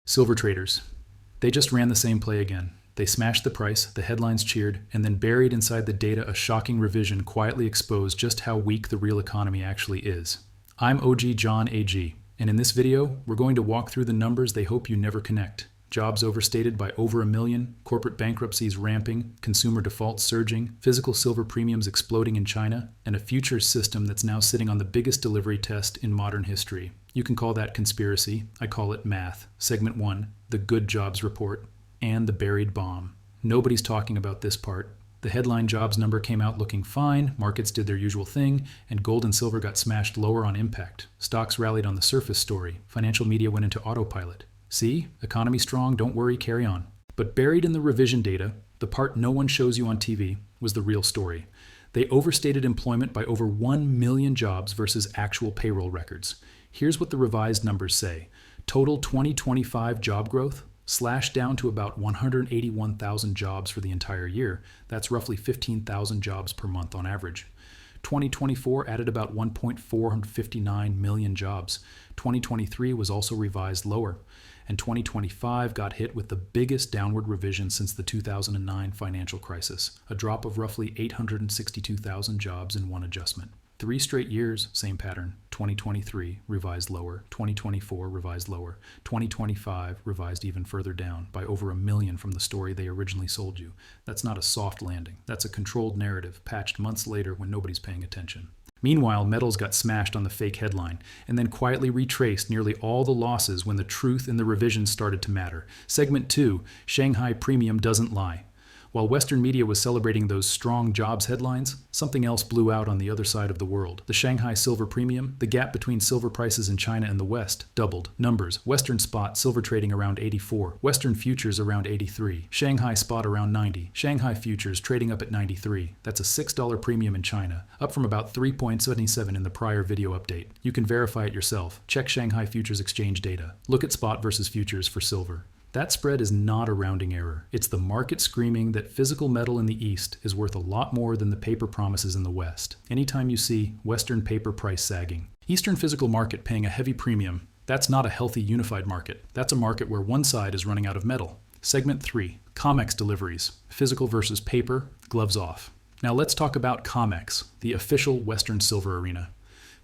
Silver traders. They just ran the same play again. They smashed the price, the headlines cheered, and then buried inside the data a shocking revision quietly exposed just how weak the real economy actually is. I'm OG John AG, and in this video, we're going to walk through the numbers they hope you never connect. Jobs overstated by over 1 million, corporate bankruptcies ramping, consumer defaults surging, physical silver premiums exploding in China, and a futures system that's now sitting on the biggest delivery test in modern history. You can call that conspiracy, I call it math. Segment 1, the good jobs report, and the buried bomb. Nobody's talking about this part. The headline jobs number came out looking fine, markets did their usual thing, and gold and silver got smashed lower on impact. Stocks rallied on the surface story. Financial media went into autopilot. See? Economy strong, don't worry, carry on. But buried in the revision data, the part no one shows you on TV, was the real story. They overstated employment by over 1 million jobs versus actual payroll records. Here's what the revised numbers say. Total 2025 job growth slashed down to about 181,000 jobs for the entire year. That's roughly 15,000 jobs per month on average. 2024 added about 1.459 million jobs. 2023 was also revised lower. And 2025 got hit with the biggest downward revision since the 2009 financial crisis, a drop of roughly 862,000 jobs in one adjustment. 3 straight years, same pattern. 2023 revised lower, 2024 revised lower, 2025 revised even further down by over 1 million from the story they originally sold you. That's not a soft landing. That's a controlled narrative patched months later when nobody's paying attention. Meanwhile, metals got smashed on the fake headline and then quietly retraced nearly all the losses when the truth in the revisions started to matter. Segment 2, Shanghai premium doesn't lie. While Western media was celebrating those strong jobs headlines, something else blew out on the other side of the world. The Shanghai silver premium, the gap between silver prices in China and the West, doubled. Numbers: Western spot silver trading around 84, Western futures around 83, Shanghai spot around 90, Shanghai futures trading up at 93. That's a $6 premium in China, up from about 3.77 in the prior video update. You can verify it yourself. Check Shanghai futures exchange data. Look at spot versus futures for silver. That spread is not a rounding error. It's the market screaming that physical metal in the East is worth a lot more than the paper promises in the West. Anytime you see Western paper price sagging. Eastern physical market paying a heavy premium, that's not a healthy unified market. That's a market where one side is running out of metal. Segment 3, COMEX Deliveries, physical versus paper, gloves off. Now let's talk about COMEX, the official Western silver arena.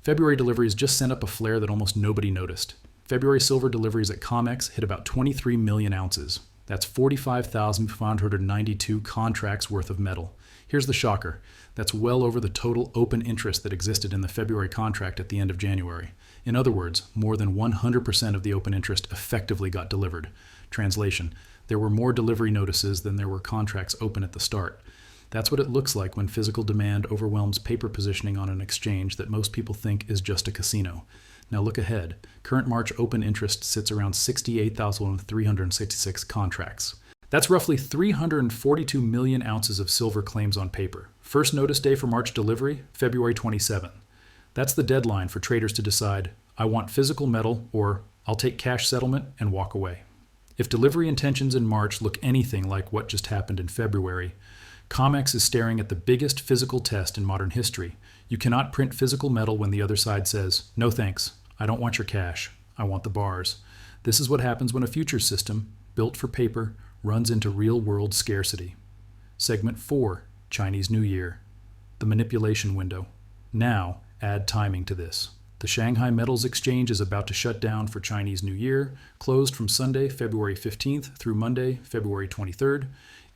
February deliveries just sent up a flare that almost nobody noticed. February silver deliveries at COMEX hit about 23 million ounces. That's 45,592 contracts worth of metal. Here's the shocker. That's well over the total open interest that existed in the February contract at the end of January. In other words, more than 100% of the open interest effectively got delivered. Translation: there were more delivery notices than there were contracts open at the start. That's what it looks like when physical demand overwhelms paper positioning on an exchange that most people think is just a casino. Now look ahead. Current March open interest sits around 68,366 contracts. That's roughly 342 million ounces of silver claims on paper. First notice day for March delivery, February 27. That's the deadline for traders to decide, I want physical metal, or I'll take cash settlement and walk away. If delivery intentions in March look anything like what just happened in February, COMEX is staring at the biggest physical test in modern history. You cannot print physical metal when the other side says, no thanks, I don't want your cash, I want the bars. This is what happens when a futures system, built for paper, runs into real-world scarcity. Segment 4, Chinese New Year. The manipulation window. Now, add timing to this. The Shanghai Metals Exchange is about to shut down for Chinese New Year, closed from Sunday, February 15th through Monday, February 23rd,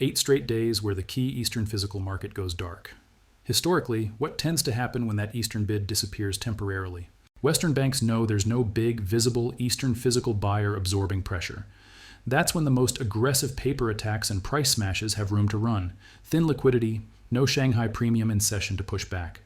8 straight days where the key Eastern physical market goes dark. Historically, what tends to happen when that Eastern bid disappears temporarily? Western banks know there's no big, visible Eastern physical buyer absorbing pressure. That's when the most aggressive paper attacks and price smashes have room to run. Thin liquidity, no Shanghai premium in session to push back.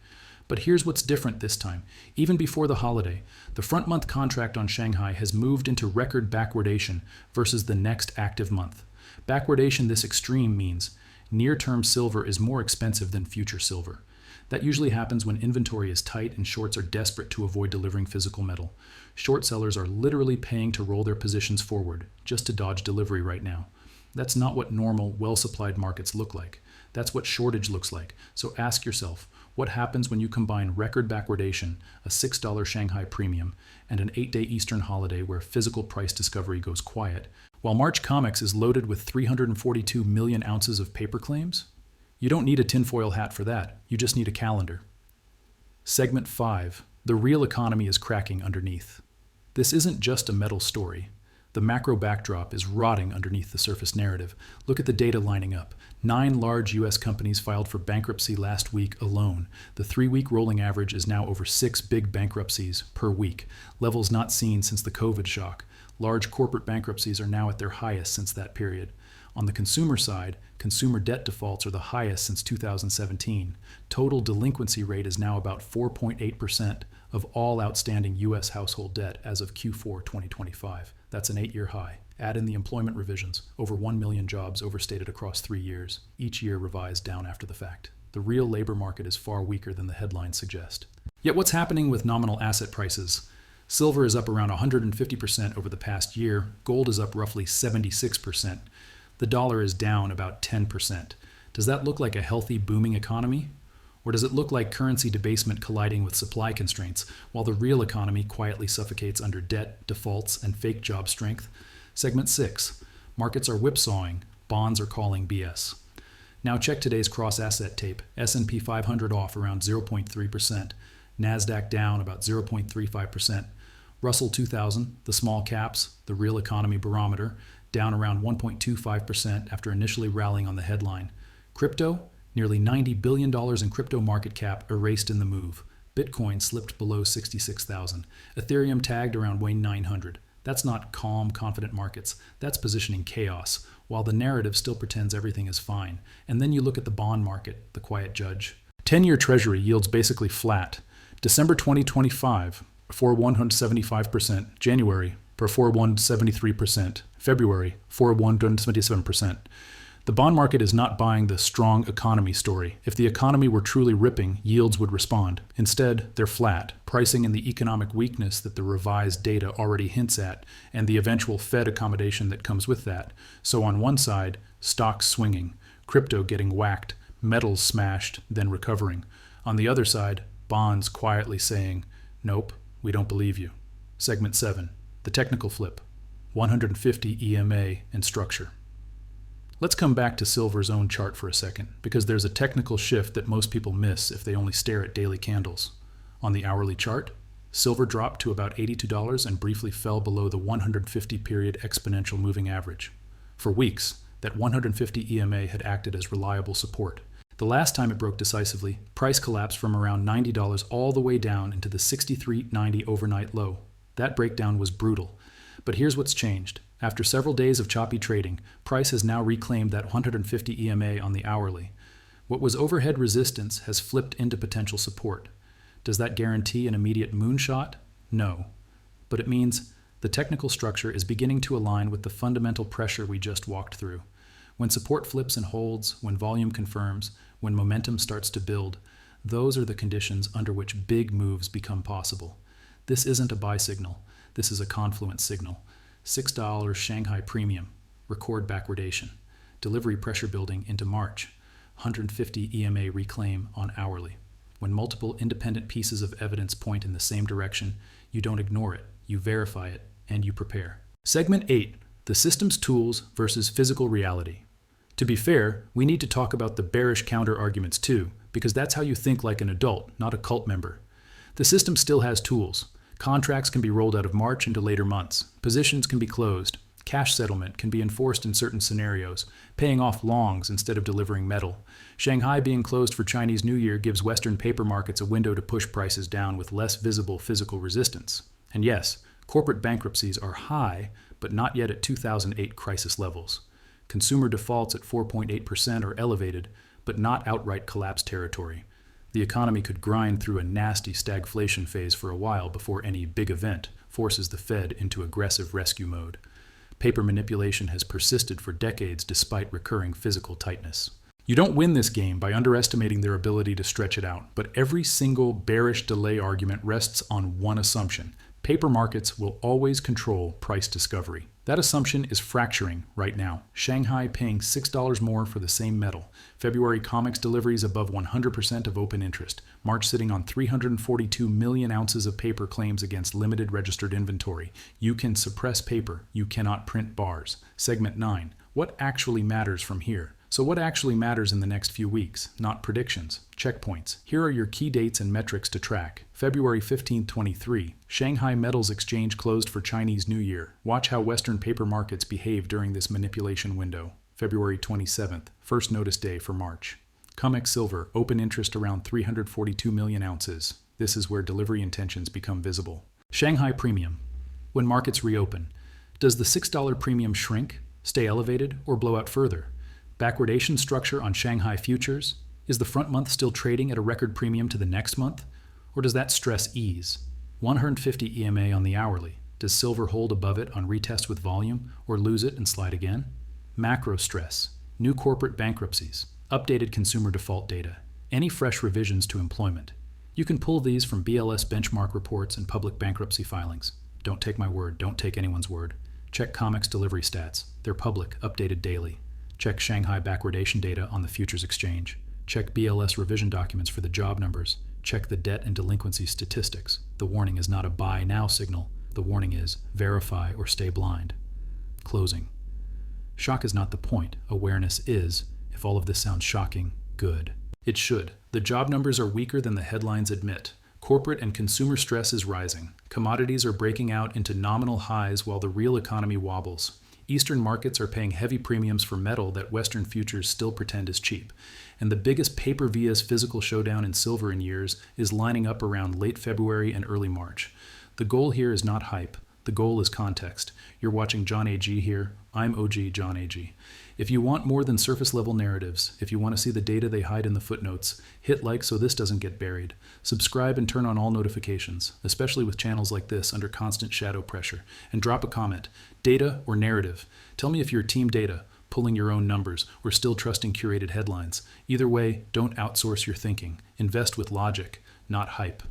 But here's what's different this time. Even before the holiday, the front month contract on Shanghai has moved into record backwardation versus the next active month. Backwardation this extreme means near-term silver is more expensive than future silver. That usually happens when inventory is tight and shorts are desperate to avoid delivering physical metal. Short sellers are literally paying to roll their positions forward, just to dodge delivery right now. That's not what normal, well-supplied markets look like. That's what shortage looks like. So ask yourself, what happens when you combine record backwardation, a $6 Shanghai premium, and an 8-day Eastern holiday where physical price discovery goes quiet, while March COMEX is loaded with 342 million ounces of paper claims? You don't need a tinfoil hat for that. You just need a calendar. Segment 5. The real economy is cracking underneath. This isn't just a metal story. The macro backdrop is rotting underneath the surface narrative. Look at the data lining up. 9 large U.S. companies filed for bankruptcy last week alone. The 3-week rolling average is now over 6 big bankruptcies per week, levels not seen since the COVID shock. Large corporate bankruptcies are now at their highest since that period. On the consumer side, consumer debt defaults are the highest since 2017. Total delinquency rate is now about 4.8% of all outstanding U.S. household debt as of Q4 2025. That's an 8-year high. Add in the employment revisions, over 1 million jobs overstated across 3 years, each year revised down after the fact. The real labor market is far weaker than the headlines suggest. Yet what's happening with nominal asset prices? Silver is up around 150% over the past year. Gold is up roughly 76%. The dollar is down about 10%. Does that look like a healthy, booming economy? Or does it look like currency debasement colliding with supply constraints, while the real economy quietly suffocates under debt, defaults, and fake job strength? Segment 6. Markets are whipsawing. Bonds are calling BS. Now check today's cross-asset tape. S&P 500 off around 0.3%. NASDAQ down about 0.35%. Russell 2000, the small caps, the real economy barometer, down around 1.25% after initially rallying on the headline. Crypto? Nearly $90 billion in crypto market cap erased in the move. Bitcoin slipped below 66,000. Ethereum tagged around 900. That's not calm, confident markets. That's positioning chaos, while the narrative still pretends everything is fine. And then you look at the bond market, the quiet judge. 10-year Treasury yields basically flat. December 2025, for 175%. January, for 173%. February, for 177%. The bond market is not buying the strong economy story. If the economy were truly ripping, yields would respond. Instead, they're flat, pricing in the economic weakness that the revised data already hints at, and the eventual Fed accommodation that comes with that. So on one side, stocks swinging, crypto getting whacked, metals smashed, then recovering. On the other side, bonds quietly saying, nope, we don't believe you. Segment 7. The technical flip. 150 EMA and structure. Let's come back to silver's own chart for a second, because there's a technical shift that most people miss if they only stare at daily candles. On the hourly chart, silver dropped to about $82 and briefly fell below the 150-period exponential moving average. For weeks, that 150 EMA had acted as reliable support. The last time it broke decisively, price collapsed from around $90 all the way down into the $63.90 overnight low. That breakdown was brutal. But here's what's changed. After several days of choppy trading, price has now reclaimed that 150 EMA on the hourly. What was overhead resistance has flipped into potential support. Does that guarantee an immediate moonshot? No. But it means the technical structure is beginning to align with the fundamental pressure we just walked through. When support flips and holds, when volume confirms, when momentum starts to build, those are the conditions under which big moves become possible. This isn't a buy signal. This is a confluence signal. $6 Shanghai premium, record backwardation, delivery pressure building into March, 150 EMA reclaim on hourly. When multiple independent pieces of evidence point in the same direction, you don't ignore it, you verify it, and you prepare. Segment 8, the system's tools versus physical reality. To be fair, we need to talk about the bearish counter arguments too, because that's how you think like an adult, not a cult member. The system still has tools. Contracts can be rolled out of March into later months. Positions can be closed. Cash settlement can be enforced in certain scenarios, paying off longs instead of delivering metal. Shanghai being closed for Chinese New Year gives Western paper markets a window to push prices down with less visible physical resistance. And yes, corporate bankruptcies are high, but not yet at 2008 crisis levels. Consumer defaults at 4.8% are elevated, but not outright collapse territory. The economy could grind through a nasty stagflation phase for a while before any big event forces the Fed into aggressive rescue mode. Paper manipulation has persisted for decades despite recurring physical tightness. You don't win this game by underestimating their ability to stretch it out, but every single bearish delay argument rests on one assumption. Paper markets will always control price discovery. That assumption is fracturing right now. Shanghai paying $6 more for the same metal. February COMEX deliveries above 100% of open interest. March sitting on 342 million ounces of paper claims against limited registered inventory. You can suppress paper. You cannot print bars. Segment 9. What actually matters from here? So what actually matters in the next few weeks? Not predictions. Checkpoints. Here are your key dates and metrics to track. February 15, 23. Shanghai Metals Exchange closed for Chinese New Year. Watch how Western paper markets behave during this manipulation window. February 27th. First notice day for March. COMEX Silver. Open interest around 342 million ounces. This is where delivery intentions become visible. Shanghai Premium. When markets reopen, does the $6 premium shrink, stay elevated, or blow out further? Backwardation structure on Shanghai futures? Is the front month still trading at a record premium to the next month? Or does that stress ease? 150 EMA on the hourly. Does silver hold above it on retest with volume, or lose it and slide again? Macro stress. New corporate bankruptcies. Updated consumer default data. Any fresh revisions to employment. You can pull these from BLS benchmark reports and public bankruptcy filings. Don't take my word. Don't take anyone's word. Check COMEX delivery stats. They're public, updated daily. Check Shanghai backwardation data on the futures exchange. Check BLS revision documents for the job numbers. Check the debt and delinquency statistics. The warning is not a buy now signal. The warning is verify or stay blind. Closing. Shock is not the point. Awareness is. If all of this sounds shocking, good. It should. The job numbers are weaker than the headlines admit. Corporate and consumer stress is rising. Commodities are breaking out into nominal highs while the real economy wobbles. Eastern markets are paying heavy premiums for metal that Western futures still pretend is cheap. And the biggest paper vs physical showdown in silver in years is lining up around late February and early March. The goal here is not hype. The goal is context. You're watching John AG here. I'm OG John AG. If you want more than surface level narratives, if you want to see the data they hide in the footnotes, hit like so this doesn't get buried. Subscribe and turn on all notifications, especially with channels like this under constant shadow pressure. And drop a comment. Data or narrative? Tell me if you're team data, pulling your own numbers, or still trusting curated headlines. Either way, don't outsource your thinking. Invest with logic, not hype.